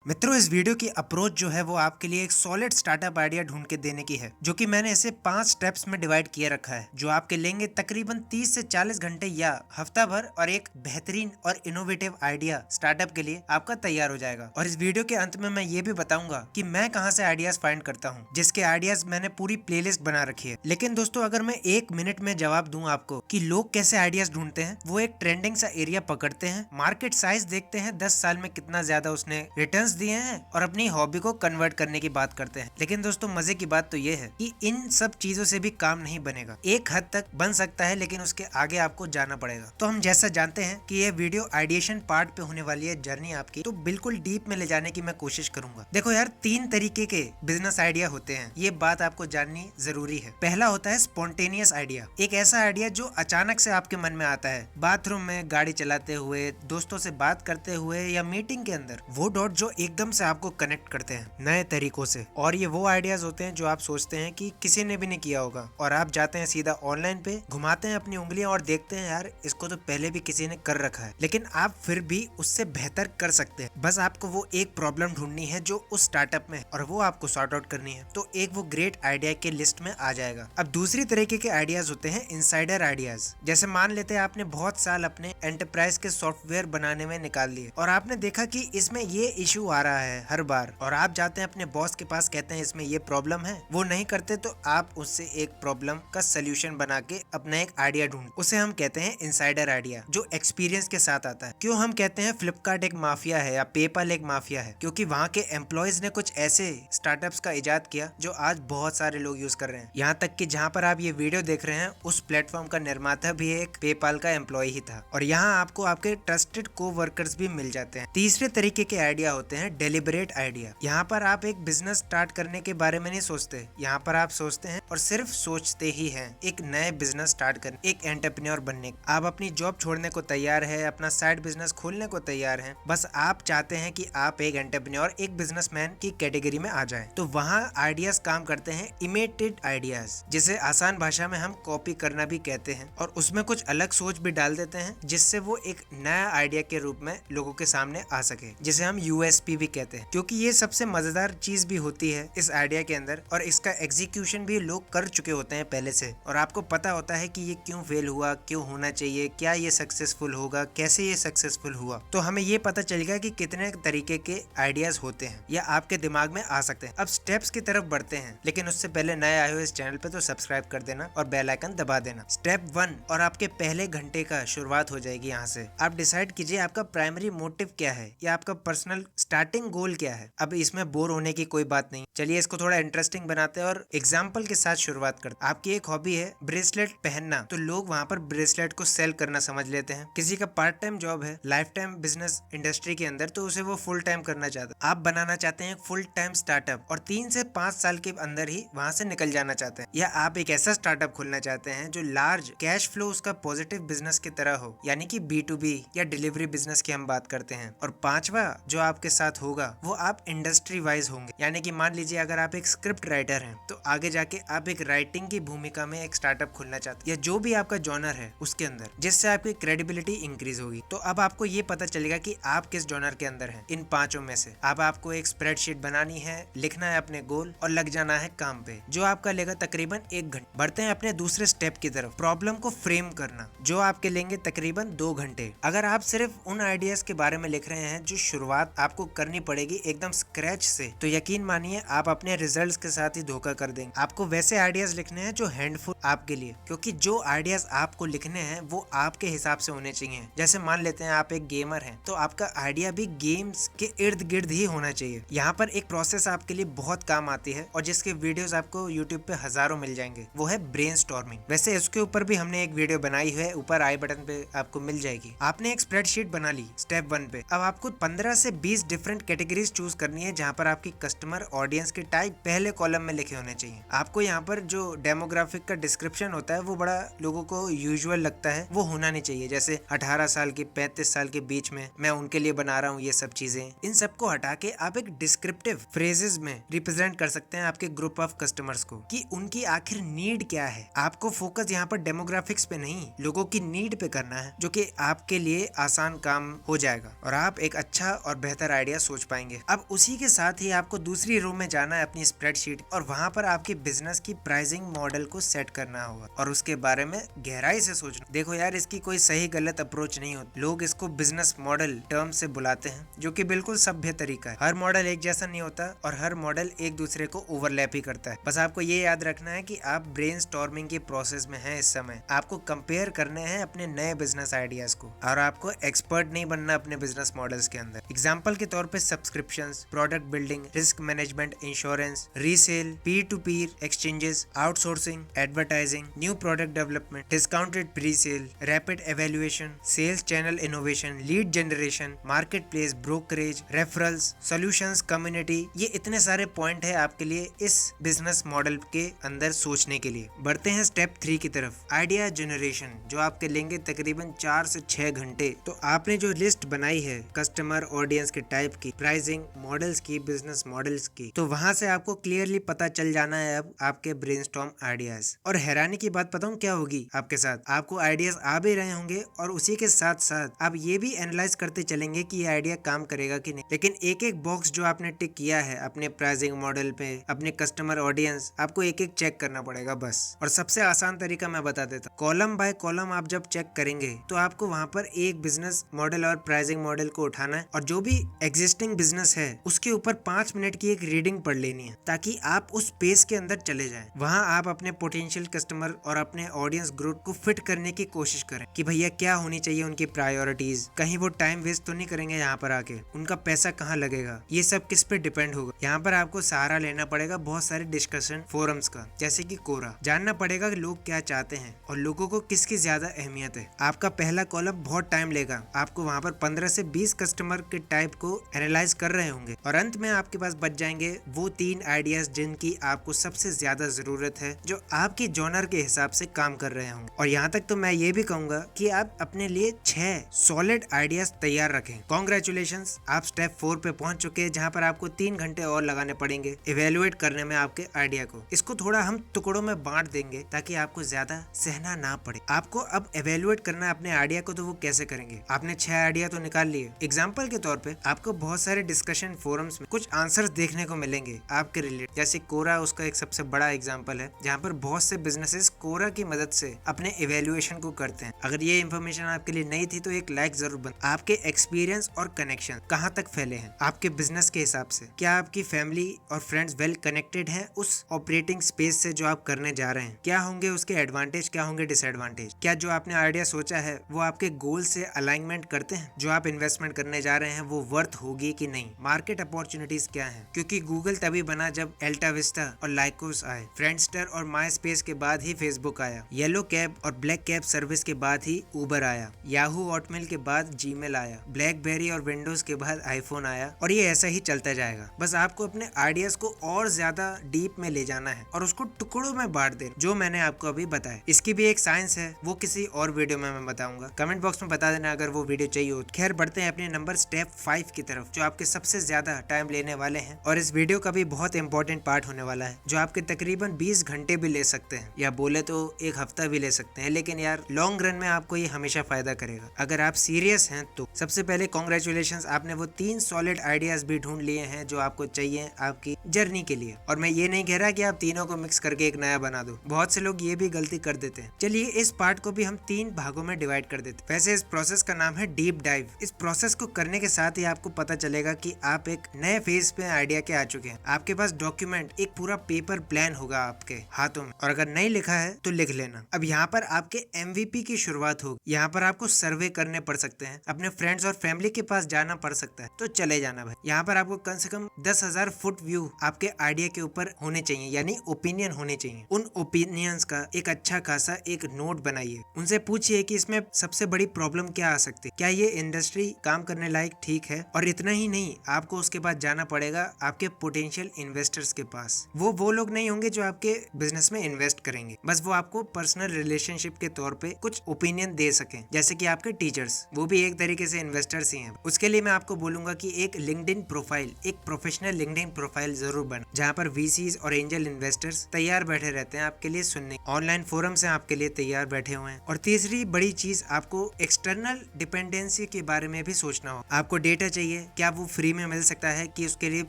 मित्रों, इस वीडियो की अप्रोच जो है वो आपके लिए एक सॉलिड स्टार्टअप आइडिया ढूंढ के देने की है, जो कि मैंने इसे 5 स्टेप्स में डिवाइड किए रखा है, जो आपके लेंगे तकरीबन 30 से 40 घंटे या हफ्ता भर, और एक बेहतरीन और इनोवेटिव आइडिया स्टार्टअप के लिए आपका तैयार हो जाएगा। और इस वीडियो के अंत में मैं ये भी बताऊंगा कि मैं कहां से आइडियाज फाइंड करता हूं, जिसके आइडियाज मैंने पूरी प्लेलिस्ट बना रखी है। लेकिन दोस्तों, अगर मैं 1 मिनट में जवाब दूं आपको कि लोग कैसे आइडियाज ढूंढते हैं, वो एक ट्रेंडिंग सा एरिया पकड़ते हैं, मार्केट साइज देखते हैं, 10 साल में कितना ज्यादा उसने रिटर्न्स दिए हैं, और अपनी हॉबी को कन्वर्ट करने की बात करते हैं। लेकिन दोस्तों, मजे की बात तो ये है कि इन सब चीजों से भी काम नहीं बनेगा। एक हद तक बन सकता है, लेकिन उसके आगे आपको जाना पड़ेगा। तो हम जैसा जानते हैं कि ये वीडियो आइडिएशन पार्ट पे होने वाली है, जर्नी आपकी, तो बिल्कुल डीप में ले जाने की मैं कोशिश करूंगा। देखो यार, 3 तरीके के बिजनेस आइडिया होते हैं, ये बात आपको जाननी जरूरी है। पहला होता है स्पॉन्टेनियस आइडिया, एक ऐसा आइडिया जो अचानक से आपके मन में आता है, बाथरूम में, गाड़ी चलाते हुए, दोस्तों से बात करते हुए, या मीटिंग के अंदर। वो डॉट जो एकदम से आपको कनेक्ट करते हैं नए तरीकों से। और ये वो आइडियाज होते हैं जो आप सोचते हैं कि किसी ने भी नहीं किया होगा, और आप जाते हैं सीधा ऑनलाइन पे, घुमाते हैं अपनी उंगलियां और देखते हैं यार, इसको तो पहले भी किसी ने कर रखा है, लेकिन आप फिर भी उससे बेहतर कर सकते हैं। बस आपको वो एक प्रॉब्लम ढूंढनी है जो उस स्टार्टअप में, और वो आपको सॉर्ट आउट करनी है, तो एक वो ग्रेट आइडिया के लिस्ट में आ जाएगा। अब दूसरी तरीके के आइडियाज होते हैं इनसाइडर आइडियाज। जैसे मान लेते हैं आपने बहुत साल अपने एंटरप्राइज के सॉफ्टवेयर बनाने में निकाल लिए, और आपने देखा कि इसमें ये इशू आ रहा है हर बार, और आप जाते हैं अपने बॉस के पास, कहते हैं इसमें ये प्रॉब्लम है। वो नहीं करते तो आप उससे एक प्रॉब्लम का सोल्यूशन बना के अपना एक आइडिया ढूंढ, उसे हम कहते हैं इनसाइडर आइडिया, जो एक्सपीरियंस के साथ आता है। क्यों हम कहते हैं फ्लिपकार्ट एक माफिया है या पेपल एक माफिया है? क्योंकि वहाँ के एम्प्लॉयज ने कुछ ऐसे स्टार्टअप्स का इजाद किया जो आज बहुत सारे लोग यूज कर रहे हैं। यहाँ तक कि जहाँ पर आप ये वीडियो देख रहे हैं, उस प्लेटफॉर्म का निर्माता भी एक पेपाल का एम्प्लॉय ही था। और यहाँ आपको आपके ट्रस्टेड को वर्कर्स भी मिल जाते हैं। तीसरे तरीके के आइडिया होते हैं डेलिबरेट आइडिया। यहाँ पर आप एक बिजनेस स्टार्ट करने के बारे में नहीं सोचते, यहाँ पर आप सोचते हैं और सिर्फ सोचते ही हैं एक नए बिजनेस स्टार्ट करने, एक एंटरप्रेन्योर बनने। आप अपनी जॉब छोड़ने को तैयार है, अपना साइड बिजनेस खोलने को तैयार हैं, बस आप चाहते हैं कि आप एक एंटरप्रेन्योर, एक बिजनेसमैन की कैटेगरी में आ जाएं। तो वहाँ आइडियाज काम करते हैं इमिटेड आइडियाज, जिसे आसान भाषा में हम कॉपी करना भी कहते हैं, और उसमें कुछ अलग सोच भी डाल देते हैं, जिससे वो एक नया आइडिया के रूप में लोगों के सामने आ सके, जिसे हम यूएसपी भी कहते हैं। क्योंकि ये सबसे मजेदार चीज भी होती है इस आइडिया के अंदर, और इसका एग्जीक्यूशन भी लोग कर चुके होते हैं पहले से, और आपको पता होता है कि ये क्यों फेल हुआ, क्यों होना चाहिए, क्या ये सक्सेसफुल होगा, कैसे ये सक्सेसफुल हुआ। तो हमें ये पता चलेगा कि कितने तरीके के आइडियाज होते हैं या आपके दिमाग में आ सकते हैं। अब स्टेप्स की तरफ बढ़ते हैं, लेकिन उससे पहले नए आए हो इस चैनल पे तो सब्सक्राइब कर देना और बेल आइकन दबा देना। स्टेप 1, और आपके पहले घंटे का शुरुआत हो जाएगी। यहाँ से आप डिसाइड कीजिए आपका प्राइमरी मोटिव क्या है, या आपका पर्सनल स्टार्टिंग गोल क्या है। अब इसमें बोर होने की कोई बात नहीं, चलिए इसको थोड़ा इंटरेस्टिंग बनाते हैं और एग्जाम्पल के साथ शुरुआत करते हैं। आपकी एक हॉबी है ब्रेसलेट पहनना, तो लोग वहाँ पर ब्रेसलेट को सेल करना समझ लेते हैं। किसी का पार्ट टाइम जॉब है लाइफ टाइम बिजनेस इंडस्ट्री के अंदर, तो उसे वो फुल टाइम करना चाहता है। आप बनाना चाहते हैं फुल टाइम स्टार्टअप, और 3 से 5 साल के अंदर ही वहाँ से निकल जाना चाहते हैं। या आप एक ऐसा स्टार्टअप खोलना चाहते हैं जो लार्ज कैश फ्लो उसका पॉजिटिव बिजनेस की तरह हो, यानी कि B2B या डिलीवरी बिजनेस की हम बात करते हैं। और पांचवा जो आपके साथ होगा, वो आप इंडस्ट्री वाइज होंगे, यानी कि मान लीजिए अगर आप एक स्क्रिप्ट राइटर हैं, तो आगे जाके आप एक राइटिंग की भूमिका में एक स्टार्टअप खोलना चाहते हैं, या जो भी आपका जॉनर है उसके अंदर, जिससे आपकी क्रेडिबिलिटी इंक्रीज होगी। तो अब आपको ये पता चलेगा कि आप किस जॉनर के अंदर हैं इन पांचों में से। अब आपको एक स्प्रेडशीट बनानी है, लिखना है अपने गोल, और लग जाना है काम पे, जो आपका लेगा तकरीबन 1 घंटे। बढ़ते हैं अपने दूसरे स्टेप की तरफ, प्रॉब्लम को फ्रेम करना, जो आपके लेंगे तकरीबन 2 घंटे। अगर आप सिर्फ उन आइडियाज के बारे में लिख रहे हैं जो शुरुआत आपको करनी पड़ेगी एकदम स्क्रैच से, तो यकीन मानिए आप अपने रिजल्ट्स के साथ ही धोखा कर देंगे। आपको वैसे आइडियाज लिखने हैं जो हैंडफुल आपके लिए, क्योंकि जो आइडियाज आपको लिखने हैं वो आपके हिसाब से होने चाहिए। जैसे मान लेते हैं आप एक गेमर हैं, तो आपका आइडिया भी गेम्स के इर्द गिर्द ही होना चाहिए। यहाँ पर एक प्रोसेस आपके लिए बहुत काम आती है, और जिसके वीडियोस आपको यूट्यूब पे हजारों मिल जाएंगे, वो है ब्रेनस्टॉर्मिंग। वैसे इसके ऊपर भी हमने एक वीडियो बनाई है, ऊपर आई बटन पे आपको मिल जाएगी। आपने एक स्प्रेडशीट बना ली स्टेप 1 पे। अब आपको 15 से 20 डिफरेंट कैटेगरीज चूज करनी है, जहाँ पर आपकी कस्टमर ऑडियंस के टाइप पहले कॉलम में लिखे होने चाहिए। आपको यहाँ पर जो डेमोग्राफिक का डिस्क्रिप्शन होता है वो बड़ा लोगों को यूजुअल लगता है, वो होना नहीं चाहिए। जैसे 18 साल के 35 साल के बीच में मैं उनके लिए बना रहा हूँ ये सब चीजें। इन सबको हटा के आप एक डिस्क्रिप्टिव फ्रेजेस में रिप्रेजेंट कर सकते हैं आपके ग्रुप ऑफ कस्टमर्स को, कि उनकी आखिर नीड क्या है। आपको फोकस यहाँ पर डेमोग्राफिक्स पे नहीं, लोगों की नीड पे करना है, जो कि आपके लिए आसान काम हो जाएगा, और आप एक अच्छा और बेहतर आइडिया सोच पाएंगे। अब उसी के साथ ही आपको दूसरी रो में जाना है अपनी स्प्रेडशीट, और वहाँ पर आपके बिजनेस की प्राइसिंग मॉडल को सेट करना होगा और उसके बारे में गहराई से सोचना। देखो यार, इसकी कोई सही गलत अप्रोच नहीं होती। लोग इसको बिजनेस मॉडल टर्म से बुलाते हैं, जो कि बिल्कुल सभ्य तरीका है। हर मॉडल एक जैसा नहीं होता और हर मॉडल एक दूसरे को ओवरलैप ही करता है। बस आपको ये याद रखना है कि आप ब्रेनस्टॉर्मिंग के प्रोसेस में हैं इस समय। आपको कंपेयर करने हैं अपने नए बिजनेस आइडियाज को, और आपको एक्सपर्ट नहीं बनना अपने बिजनेस मॉडल्स के अंदर। एग्जाम्पल के तौर पे subscriptions, product building, risk management, insurance, resale, peer to peer exchanges, outsourcing, advertising, new product development, discounted presale, rapid evaluation, sales channel innovation, lead generation, marketplace, brokerage, referrals, solutions, community. ये इतने सारे point है आपके लिए इस business model के अंदर सोचने के लिए। बढ़ते हैं स्टेप 3 की तरफ, आइडिया जनरेशन, जो आपके लेंगे तकरीबन 4 से 6 घंटे। तो आपने जो लिस्ट बनाई है कस्टमर ऑडियंस के टाइप की, प्राइसिंग मॉडल्स की, बिजनेस मॉडल्स की, तो वहां से आपको क्लियरली पता चल जाना है अब आपके ब्रेनस्टॉर्म आइडियाज। और हैरानी की बात बताऊं क्या होगी आपके साथ, आपको आइडियाज आ भी रहे होंगे और उसी के साथ साथ आप ये भी एनालाइज करते चलेंगे कि ये आइडिया काम करेगा कि नहीं। लेकिन एक एक बॉक्स जो आपने टिक किया है अपने प्राइसिंग मॉडल पे, अपने कस्टमर ऑडियंस, आपको एक एक चेक करना पड़ेगा बस। और सबसे आसान तरीका मैं बता देता हूँ, कॉलम बाय कॉलम आप जब चेक करेंगे तो आपको वहाँ पर एक बिजनेस मॉडल और प्राइसिंग मॉडल को उठाना है और जो भी एग्जिस्टिंग बिजनेस है उसके ऊपर 5 मिनट की एक रीडिंग पढ़ लेनी है, ताकि आप उस पेज के अंदर चले जाएं। वहाँ आप अपने पोटेंशियल कस्टमर और अपने ऑडियंस ग्रोथ को फिट करने की कोशिश करें कि भैया क्या होनी चाहिए उनकी प्रायोरिटीज, कहीं वो टाइम वेस्ट तो नहीं करेंगे यहाँ पर आके, उनका पैसा कहाँ लगेगा, ये सब किस पे डिपेंड होगा। यहाँ पर आपको सहारा लेना पड़ेगा बहुत सारे डिस्कशन फोरम्स का, जैसे कि कोरा। जानना पड़ेगा कि लोग क्या चाहते हैं और लोगों को किसकी ज्यादा अहमियत है। आपका पहला कॉलम बहुत टाइम लेगा, आपको वहाँ पर 15 से 20 कस्टमर के टाइप को एनालाइज कर रहे होंगे, और अंत में आपके पास बच जाएंगे वो 3 आइडियाज जिनकी आपको सबसे ज्यादा जरूरत है, जो आपके जॉनर के हिसाब से काम कर रहे होंगे। और यहाँ तक तो मैं ये भी कहूंगा कि आप अपने लिए 6 सॉलिड आइडियाज तैयार रखें। कॉन्ग्रेचुलेशंस, आप स्टेप 4 पे पहुंच चुके हैं, जहाँ पर आपको 3 घंटे और लगाने पड़ेंगे इवेलुएट करने में आपके आइडिया को। इसको थोड़ा हम टुकड़ों में बांट देंगे ताकि आपको ज्यादा सहना ना पड़े। आपको अब इवेलुएट करना है अपने आइडिया को, तो वो कैसे करेंगे। आपने 6 आइडिया तो निकाल लिए। एग्जाम्पल के तौर पे आपको बहुत सारे डिस्कशन फोरम्स में कुछ आंसर्स देखने को मिलेंगे आपके रिलेटेड, जैसे कोरा उसका एक सबसे बड़ा एग्जाम्पल है, जहाँ पर बहुत से बिजनेसेस कोरा की मदद से अपने इवेल्युएशन को करते हैं। अगर ये इन्फॉर्मेशन आपके लिए नई थी तो एक लाइक जरूर बन। आपके एक्सपीरियंस और कनेक्शन कहाँ तक फैले हैं आपके बिजनेस के हिसाब से, क्या आपकी फैमिली और फ्रेंड्स वेल कनेक्टेड हैं उस ऑपरेटिंग स्पेस से जो आप करने जा रहे हैं, क्या होंगे उसके एडवांटेज, क्या होंगे डिसएडवांटेज, क्या जो आपने आइडिया सोचा है वो आपके गोल से अलाइनमेंट करते हैं, जो आप इन्वेस्टमेंट करने जा रहे हैं वो वर्थ होगी कि नहीं, मार्केट अपॉर्चुनिटीज क्या है, क्योंकि गूगल तभी बना जब एल्टा विस्टा और लाइकोस आए, फ्रेंडस्टर और माई स्पेस के बाद ही फेसबुक आया, येलो कैब और ब्लैक कैब सर्विस के बाद ही उबर आया, याहू हॉटमेल के बाद जीमेल आया, ब्लैकबेरी और विंडोज के बाद आईफोन आया, और ये ऐसा ही चलता जाएगा। बस आपको अपने आइडियाज को और ज्यादा डीप में ले जाना है और उसको टुकड़ों में बांट देना, जो मैंने आपको अभी बताया। इसकी भी एक साइंस है, वो किसी और वीडियो में मैं बताऊंगा। कमेंट बॉक्स में बता देना अगर वो वीडियो चाहिए हो। खैर, बढ़ते हैं अपने नंबर स्टेप 5 की तरफ, जो आपके सबसे ज्यादा टाइम लेने वाले हैं, और इस वीडियो का भी बहुत इंपॉर्टेंट पार्ट होने वाला है, जो आपके तकरीबन 20 घंटे भी ले सकते हैं, या बोले तो 1 हफ्ता भी ले सकते हैं, लेकिन यार लॉन्ग रन में आपको ये हमेशा फायदा करेगा अगर आप सीरियस हैं तो। सबसे पहले कॉन्ग्रेचुलेशंस, आपने वो 3 सॉलिड आइडियाज भी ढूंढ लिए हैं जो आपको चाहिए आपकी जर्नी के लिए। और मैं ये नहीं कह रहा कि आप तीनों को मिक्स करके एक नया बना दो, बहुत से लोग ये भी गलती कर देते हैं। चलिए इस पार्ट को भी हम 3 भागों में डिवाइड कर देते हैं। वैसे इस प्रोसेस का नाम है डीप डाइव। इस प्रोसेस को करने के साथ ही आपको पता चलेगा कि आप एक नए फेज पे आइडिया के आ चुके हैं। आपके पास डॉक्यूमेंट, एक पूरा पेपर प्लान होगा आपके हाथों में, और अगर नहीं लिखा है तो लिख लेना। अब यहाँ पर आपके MVP की शुरुआत होगी। यहाँ पर आपको सर्वे करने पड़ सकते हैं, अपने फ्रेंड्स और फैमिली के पास जाना पड़ सकता है, तो चले जाना भाई। यहाँ पर आपको कम से कम 10,000 फुट व्यू आपके आइडिया के ऊपर होने चाहिए, यानी ओपिनियन होने चाहिए। उन ओपिनियंस का एक अच्छा खासा एक नोट बनाइए। उनसे पूछिए कि इसमें सबसे बड़ी प्रॉब्लम क्या आ सकती है, क्या ये इंडस्ट्री काम करने लायक ठीक है। और इतना ही नहीं, आपको उसके बाद जाना पड़ेगा आपके पोटेंशियल इन्वेस्टर्स के पास। वो लोग नहीं होंगे जो आपके बिजनेस में इन्वेस्ट करेंगे, बस वो आपको पर्सनल रिलेशनशिप के तौर पे कुछ ओपिनियन दे सकें, जैसे कि आपके टीचर्स, वो भी एक तरीके से इन्वेस्टर्स ही हैं। उसके लिए मैं आपको बोलूंगा कि एक लिंक्डइन प्रोफाइल, एक प्रोफेशनल लिंक्डइन प्रोफाइल जरूर बना, जहाँ पर VCs और एंजल इन्वेस्टर्स तैयार बैठे रहते हैं आपके लिए सुनने। ऑनलाइन फोरम्स हैं आपके लिए तैयार बैठे हुए हैं। और तीसरी बड़ी चीज, आपको एक्सटर्नल डिपेंडेंसी के बारे में भी सोचना हो। आपको डेटा चाहिए, चाहिए, क्या वो फ्री में मिल सकता है कि उसके लिए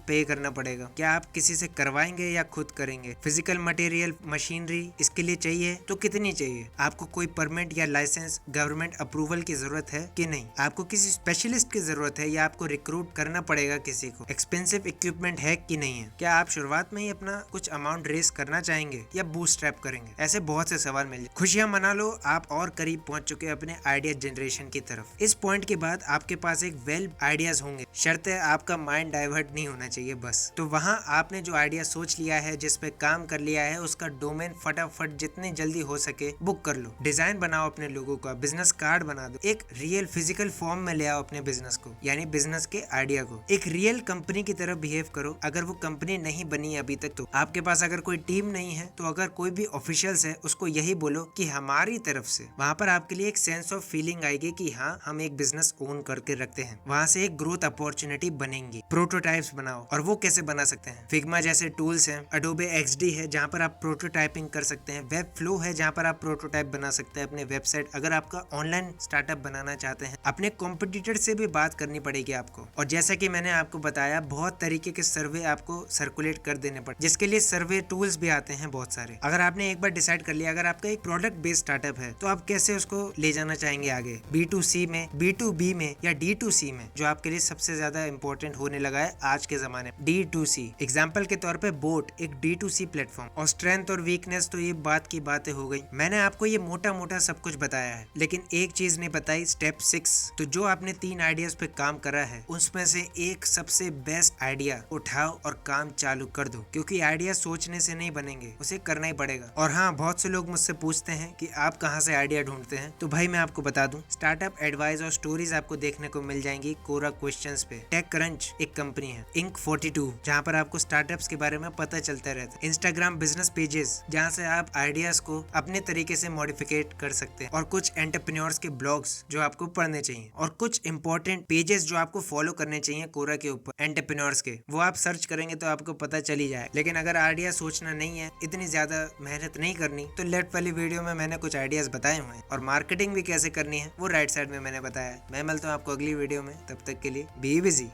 पे करना पड़ेगा? क्या आप किसी से करवाएंगे या खुद करेंगे? फिजिकल मटेरियल, मशीनरी इसके लिए चाहिए तो कितनी चाहिए? आपको कोई परमिट या लाइसेंस, गवर्नमेंट अप्रूवल की जरूरत है कि नहीं? आपको किसी स्पेशलिस्ट की जरूरत है या आपको रिक्रूट करना पड़ेगा किसी को? एक्सपेंसिव इक्विपमेंट है कि नहीं है? क्या आप शुरुआत में ही अपना कुछ अमाउंट रेस करना चाहेंगे या बूटस्ट्रैप करेंगे? ऐसे बहुत से सवाल मिल जाए। खुशियां मना लो, आप और करीब पहुंच चुके हैं अपने आइडिया जनरेशन की तरफ। इस पॉइंट के बाद आपके पास एक वेल आइडियाज होंगे, शर्त है आपका माइंड डाइवर्ट नहीं होना चाहिए बस। तो वहां आपने जो आइडिया सोच लिया है, जिस पे काम कर लिया है, उसका डोमेन फटाफट जितनी जल्दी हो सके बुक कर लो। डिजाइन बनाओ अपने लोगों का, बिजनेस कार्ड बना दो, एक रियल फिजिकल फॉर्म में ले आओ अपने बिजनेस को, यानी बिजनेस के आइडिया को। एक रियल कंपनी की तरह बिहेव करो। अगर वो कंपनी नहीं बनी अभी तक तो आपके पास अगर कोई टीम नहीं है तो अगर कोई भी ऑफिशियल्स है उसको यही बोलो कि हमारी तरफ से। वहां पर आपके लिए एक सेंस ऑफ फीलिंग आएगी कि हाँ हम एक बिजनेस ओन करके रखते हैं। वहां से एक ग्रोथ अपॉर्चुनिटी बनेंगी। प्रोटोटाइप्स बनाओ, और वो कैसे बना सकते हैं? फिग्मा जैसे टूल्स हैं, अडोबे XD है जहाँ पर आप प्रोटोटाइपिंग कर सकते हैं, वेब फ्लो है जहाँ पर आप प्रोटोटाइप बना सकते हैं अपने वेबसाइट। अगर आपका ऑनलाइन स्टार्टअप बनाना चाहते हैं, अपने कॉम्पिटिटर से भी बात करनी पड़ेगी आपको। और जैसा कि मैंने आपको बताया, बहुत तरीके के सर्वे आपको सर्कुलेट कर देने पड़े, जिसके लिए सर्वे टूल्स भी आते हैं बहुत सारे। अगर आपने एक बार डिसाइड कर लिया, अगर आपका एक प्रोडक्ट बेस्ड स्टार्टअप है, तो आप कैसे उसको ले जाना चाहेंगे आगे? B2C में, B2B में या D2C में, जो आपके लिए सबसे ज्यादा इंपॉर्टेंट होने लगा है आज के जमाने में। D2C एग्जाम्पल के तौर पे बोट एक D2C प्लेटफॉर्म। और स्ट्रेंथ और वीकनेस तो ये बात की बातें हो गई। मैंने आपको ये मोटा मोटा सब कुछ बताया है, लेकिन एक चीज नहीं बताई, स्टेप 6। तो जो आपने 3 आइडियाज पे काम करा है, उसमें से एक सबसे बेस्ट आइडिया उठाओ और काम चालू कर दो, क्योंकि आइडिया सोचने से नहीं बनेंगे, उसे करना ही पड़ेगा। और हाँ, बहुत से लोग मुझसे पूछते हैं कि आप कहाँ से आइडिया ढूंढते हैं, तो भाई मैं आपको बता दूं, स्टार्टअप एडवाइस और स्टोरीज आपको देखने को मिल जाएंगी कोरा क्वेश्चंस पे। टेक क्रंच एक कंपनी है, इंक 42 जहाँ पर आपको स्टार्टअप्स के बारे में पता चलता रहता है, इंस्टाग्राम बिजनेस पेजेस जहाँ से आप आइडियाज को अपने तरीके से मॉडिफिकेट कर सकते हैं, और कुछ एंटरप्रेन्योर्स के ब्लॉग्स जो आपको पढ़ने चाहिए, और कुछ इंपॉर्टेंट पेजेस जो आपको फॉलो करने चाहिए कोरा के ऊपर एंटरप्रेन्योर्स के, वो आप सर्च करेंगे तो आपको पता चल ही जाए। लेकिन अगर आइडिया सोचना नहीं है, इतनी ज्यादा मेहनत नहीं करनी, तो लेफ्ट वाली वीडियो में मैंने कुछ आइडियाज बताए हुए हैं, और मार्केटिंग भी कैसे करनी है वो राइट साइड में मैंने बताया है। मैं मिलता हूँ आपको अगली वीडियो में, तब तक के लिए बी बिजी।